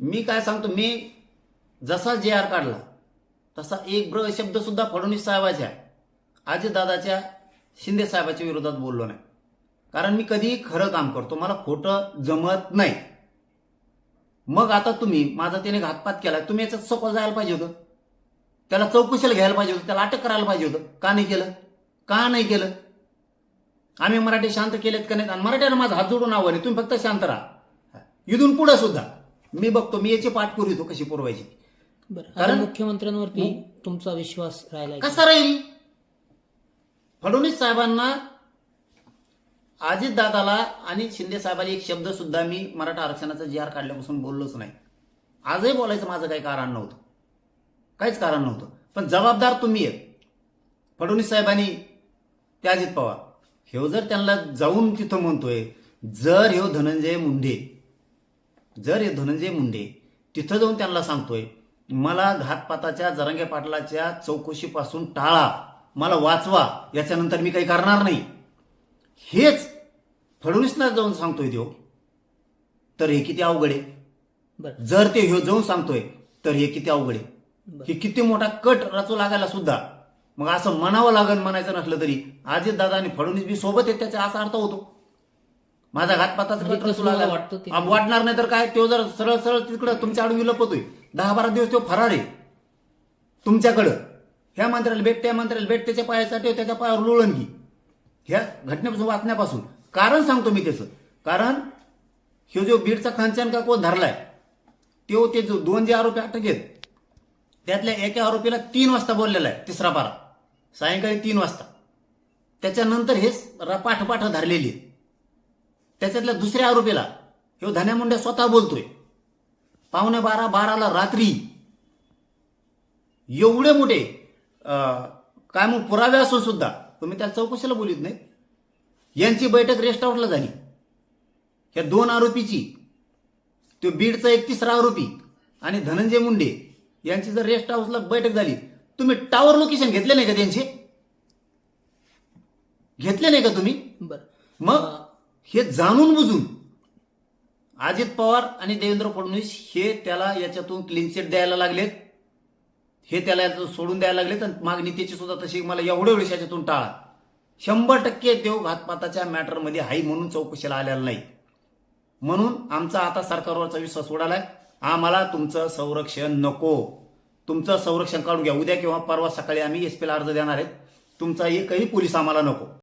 मी काय सांगतो, मी जसा जे आर काढला तसा एक शब्द सुद्धा फडणवीस साहेबाच्या, अजितदादाच्या, शिंदे साहेबाच्या विरोधात बोललो नाही. कारण मी कधी खरं काम करतो, मला खोटं जमत नाही. मग आता तुम्ही माझा त्याने घातपात केला, तुम्ही याच्यात सखोल जायला पाहिजे होतं, त्याला चौकशीला घ्यायला पाहिजे होतं, त्याला अटक करायला पाहिजे होतं. का नाही केलं? का नाही केलं? आम्ही मराठी शांत केलेत का नाही? आणि मराठ्यानं माझा हात जोडून आव्हाने, तुम्ही फक्त शांत राहा. इथून पुढे सुद्धा मी बघतो, मी याची पाठ पुरवितो कशी पुरवायची. कारण मुख्यमंत्र्यांवरती तुमचा विश्वास राहिला कसा राहील? फडणवीस साहेबांना, अजितदादाला आणि शिंदे साहेबांना एक शब्द सुद्धा मी मराठा आरक्षणाचा जी आर काढल्यापासून बोललोच नाही. आजही बोलायचं माझं काही कारण नव्हतं, काहीच कारण नव्हतं. पण जबाबदार तुम्ही आहेत, फडणवीस साहेबांनी ते अजित पवार. हे जर त्यांना जाऊन तिथं म्हणतोय, जर हे धनंजय मुंडे तिथं जाऊन त्यांना सांगतोय, मला घातपाताच्या जरांगे पाटलाच्या चौकशीपासून टाळा, मला वाचवा, याच्यानंतर मी काही करणार नाही, हेच फडणवीसला जाऊन सांगतोय तो, तर हे किती अवघड आहे. जर ते हे जाऊन सांगतोय तर हे किती अवघड आहे. हे किती मोठा कट रचू लागायला सुद्धा मग असं म्हणावं लागेल. म्हणायचं नसलं तरी अजितदादा आणि फडणवीस बी सोबत आहेत, त्याचा असा अर्थ होतो. माझा घातपाताचा कट रचू लागायला वाटणार नाही तर काय, तो जर सरळ सरळ तिकडं तुमच्या आडवी लपतोय, 10-12 दिवस तो फरार आहे तुमच्याकडं. ह्या मंत्र्याला भेट, त्या मंत्र्याला भेट, त्याच्या पायासाठी त्याच्या पायावर लोळणगी, ह्या घटनेपासून वाचण्यापासून. कारण सांगतो मी त्याचं, कारण हे जो बीडचा खानचान का कोण धरलाय, तो ते जो 2 जे आरोपी अटक आहेत, त्यातल्या एका आरोपीला 3 वाजता बोललेला आहे, तिसरा पारा सायंकाळी 3 वाजता. त्याच्यानंतर हे पाठ धरलेली आहे. त्याच्यातल्या दुसऱ्या आरोपीला हे धन्या मुंडे स्वतः बोलतोय 11:45 रात्री. एवढे मोठे काय मग पुरावे असून सुद्धा तुम्ही त्याला चौकशीला बोलित नाही. यांची बैठक रेस्ट हाऊसला झाली, या 2 आरोपीची, तो बीडचा एक तिसरा आरोपी आणि धनंजय मुंडे यांची जर रेस्ट हाऊसला बैठक झाली, तुम्ही टावर लोकेशन घेतले नाही का त्यांचे? घेतले नाही का तुम्ही? मग हे जाणून बुजून अजित पवार आणि देवेंद्र फडणवीस हे त्याला याच्यातून क्लीन चिट द्यायला लागलेत, हे त्याला याच्यातून सोडून द्यायला लागलेत. आणि मागणी त्याची सुद्धा तशी, मला एवढ्या वेळेस याच्यातून टाळा. 100% तो घातपाताच्या मॅटरमध्ये हाई म्हणून चौकशीला आलेला नाही. म्हणून आमचा आता सरकारवरचा विश्वास उडालाय. आम्हाला तुमचं संरक्षण नको, तुमचं संरक्षण काढून घ्या. उद्या किंवा परवा सकाळी आम्ही एसपीला अर्ज देणार आहेत. तुमचा एकही पोलीस आम्हाला नको.